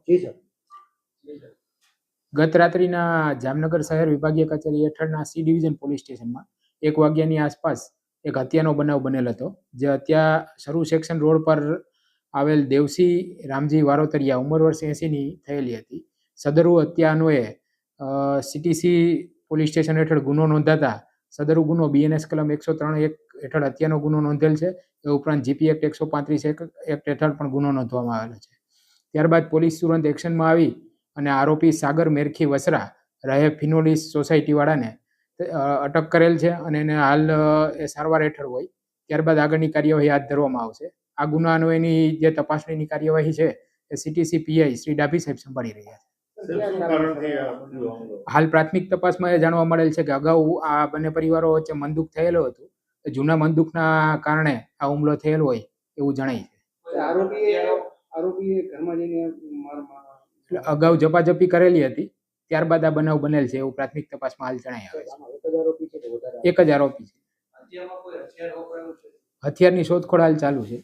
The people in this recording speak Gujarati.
જી સર. ગત રાત્રિના જામનગર શહેર વિભાગીય કચેરી હેઠળના સી ડિવિઝન પોલીસ સ્ટેશનમાં 1 વાગ્યાની આસપાસ એક હત્યાનો બનાવ બનેલ હતો. જે હત્યા શરૂ સેક્શન રોડ પર આવેલ દેવસી રામજી વારોતરિયા ઉંમર વર્ષ 80ની થયેલી હતી. સદરુ હત્યા અન્વયે સીટીસી પોલીસ સ્ટેશન હેઠળ ગુનો નોંધાતા સદરુ ગુનો બીએનએસ કલમ 103(1) હેઠળ હત્યાનો ગુનો નોંધેલ છે. એ ઉપરાંત જીપી એક્ટ 135(1) એક્ટ હેઠળ પણ ગુનો નોંધવામાં આવેલો છે. ત્યારબાદ પોલીસ તુરંત એક્શનમાં આવી અને આરોપી સાગર મેરખી વસરા રહે ફિનોલિસ સોસાયટીવાળાને અટક કરેલ છે અને એને હાલ એ સારવાર હેઠળ હોય. ત્યારબાદ આગળની કાર્યવાહી હાથ ધરવામાં આવશે. આ ગુના અન્વયની જે તપાસણીની કાર્યવાહી છે એ સીટીસી પીઆઈ શ્રી ડાભી સાહેબ સંભાળી રહ્યા છે. હાલ પ્રાથમિક તપાસમાં એ જાણવા મળેલ છે કે અગાઉ આ બંને પરિવારો વચ્ચે મનદુખ થયેલો હતો. જૂના મનદુખના કારણે આ હુમલો થયેલ હોય એવું જણાય છે. આરોપીએ ઘરમાં જઈને અગાઉ ઝપાઝપી કરેલી હતી. ત્યારબાદ આ બનાવ બનેલ છે એવું પ્રાથમિક તપાસમાં હાલ જણાય આવે છે. એક જ આરોપી છે. હથિયારની શોધખોળ હાલ ચાલુ છે.